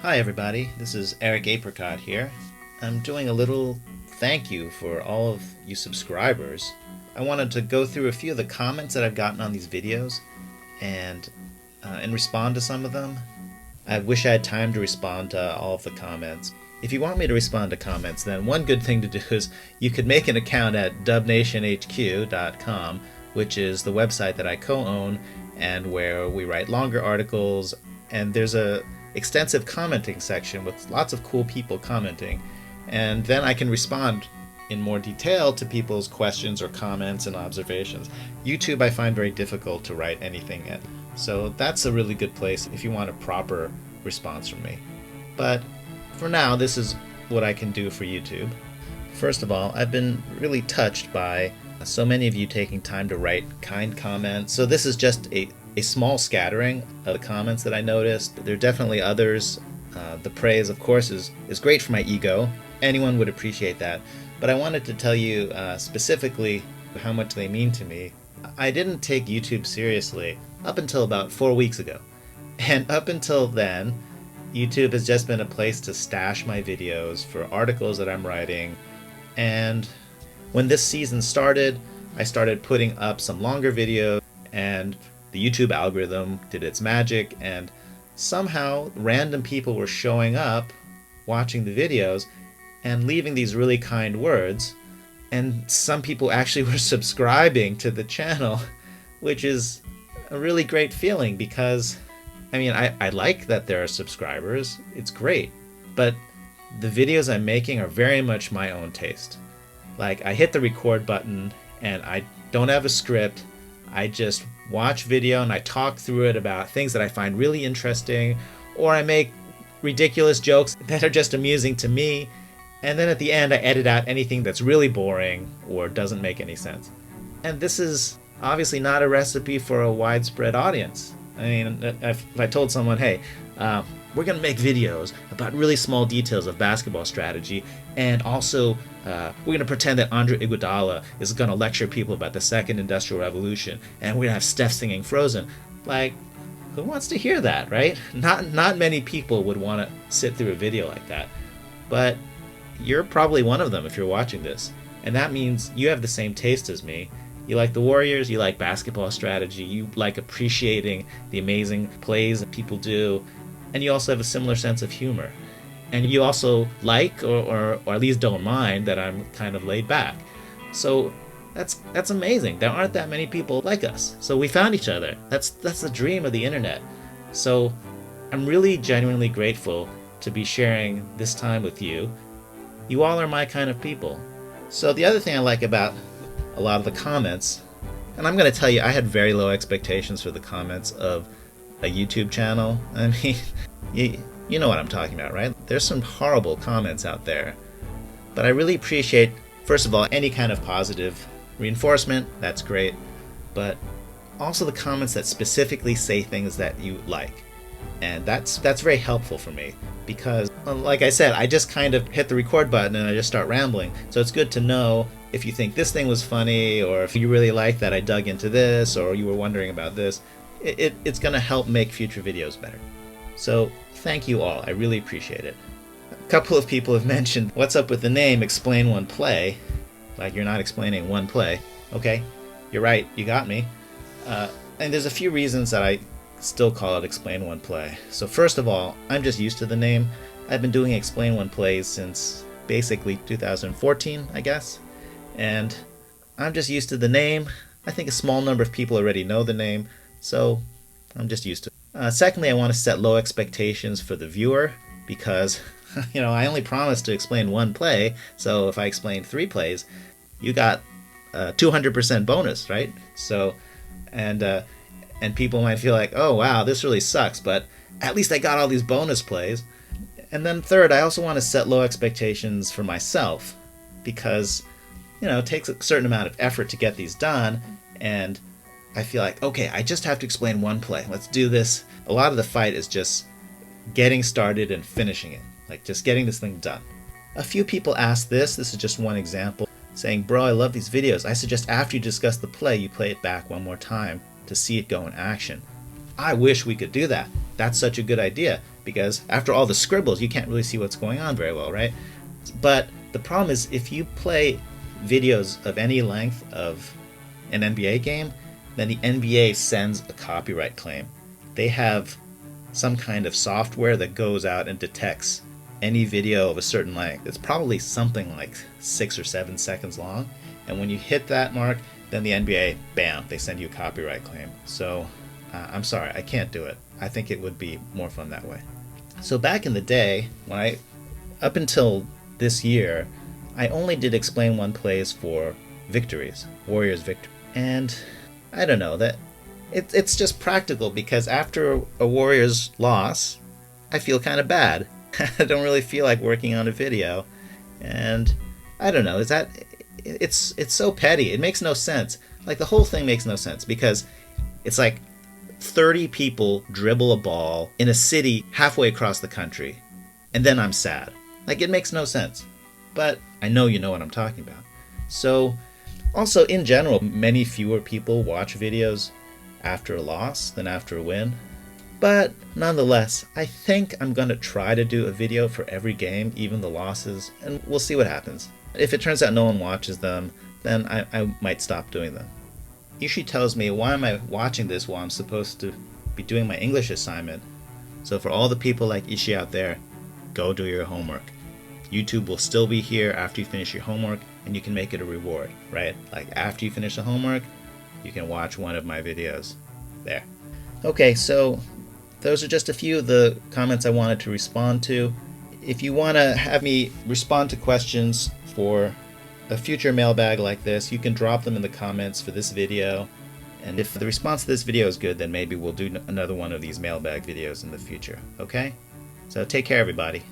Hi everybody, this is Eric Apricot here. I'm doing a little thank you for all of you subscribers. I wanted to go through a few of the comments that I've gotten on these videos and respond to some of them. I wish I had time to respond to all of the comments. If you want me to respond to comments, then one good thing to do is you could make an account at dubnationhq.com, which is the website that I co-own and where we write longer articles, and there's a extensive commenting section with lots of cool people commenting, and then I can respond in more detail to people's questions or comments and observations. YouTube I find very difficult to write anything in, so that's a really good place if you want a proper response from me. But for now, this is what I can do for YouTube. First of all, I've been really touched by so many of you taking time to write kind comments. So this is just a small scattering of the comments that I noticed. There are definitely others. The praise, of course, is great for my ego. Anyone would appreciate that. But I wanted to tell you specifically how much they mean to me. I didn't take YouTube seriously up until about 4 weeks ago. And up until then, YouTube has just been a place to stash my videos for articles that I'm writing. And when this season started, I started putting up some longer videos, and the YouTube algorithm did its magic, and somehow random people were showing up, watching the videos, and leaving these really kind words, and some people actually were subscribing to the channel, which is a really great feeling because, I mean, I like that there are subscribers, it's great, but the videos I'm making are very much my own taste. Like, I hit the record button and I don't have a script. I just watch video and I talk through it about things that I find really interesting, or I make ridiculous jokes that are just amusing to me, and then at the end I edit out anything that's really boring or doesn't make any sense. And this is obviously not a recipe for a widespread audience. I mean, if I told someone, hey, we're going to make videos about really small details of basketball strategy, and also we're going to pretend that Andre Iguodala is going to lecture people about the second industrial revolution, and we're going to have Steph singing Frozen. Like, who wants to hear that, right? Not many people would want to sit through a video like that. But you're probably one of them if you're watching this. And that means you have the same taste as me. You like the Warriors, you like basketball strategy, you like appreciating the amazing plays that people do, and you also have a similar sense of humor. And you also like, or at least don't mind, that I'm kind of laid back. So that's amazing. There aren't that many people like us. So we found each other. That's the dream of the internet. So I'm really genuinely grateful to be sharing this time with you. You all are my kind of people. So the other thing I like about a lot of the comments, and I'm going to tell you, I had very low expectations for the comments of a YouTube channel. I mean, you know what I'm talking about, right? There's some horrible comments out there. But I really appreciate, first of all, any kind of positive reinforcement. That's great. But also the comments that specifically say things that you like. And that's very helpful for me because, like I said, I just kind of hit the record button and I just start rambling. So it's good to know if you think this thing was funny, or if you really like that I dug into this, or you were wondering about this. It's going to help make future videos better. So thank you all. I really appreciate it. A couple of people have mentioned, what's up with the name Explain One Play? Like you're not explaining one play. Okay, you're right. You got me. And there's a few reasons that I still call it Explain One Play. So first of all, I'm just used to the name. I've been doing Explain One Plays since basically 2014, I guess. And I'm just used to the name. I think a small number of people already know the name, so I'm just used to it. Secondly, I want to set low expectations for the viewer because, you know, I only promised to explain one play, so if I explain 3 plays, you got 200% bonus, right? So, and people might feel like, oh wow, this really sucks, but at least I got all these bonus plays. And then third, I also want to set low expectations for myself because, you know, it takes a certain amount of effort to get these done, and I feel like, okay, I just have to explain one play. Let's do this. A lot of the fight is just getting started and finishing it, like just getting this thing done. A few people asked this is just one example, saying, bro, I love these videos. I suggest after you discuss the play, you play it back one more time to see it go in action. I wish we could do that. That's such a good idea. because after all the scribbles, you can't really see what's going on very well, right? But the problem is, if you play videos of any length of an NBA game, then the NBA sends a copyright claim. They have some kind of software that goes out and detects any video of a certain length. It's probably something like 6 or 7 seconds long, and when you hit that mark, then the NBA, bam, they send you a copyright claim. So I'm sorry, I can't do it. I think it would be more fun that way. So back in the day, up until this year, I only did explain one plays for victories, Warriors victory. And I don't know, that it's just practical, because after a Warriors loss, I feel kind of bad. I don't really feel like working on a video. And I don't know, it's so petty. It makes no sense. Like, the whole thing makes no sense, because it's like 30 people dribble a ball in a city halfway across the country, and then I'm sad. Like, it makes no sense. But I know you know what I'm talking about. So, also, in general, many fewer people watch videos after a loss than after a win. But nonetheless, I think I'm going to try to do a video for every game, even the losses, and we'll see what happens. If it turns out no one watches them, then I might stop doing them. Ishi tells me, why am I watching this while I'm supposed to be doing my English assignment? So for all the people like Ishi out there, go do your homework. YouTube will still be here after you finish your homework, and you can make it a reward, right? Like, after you finish the homework, you can watch one of my videos. There. Okay, so those are just a few of the comments I wanted to respond to. If you want to have me respond to questions for a future mailbag like this, you can drop them in the comments for this video. And if the response to this video is good, then maybe we'll do another one of these mailbag videos in the future. Okay? So take care, everybody.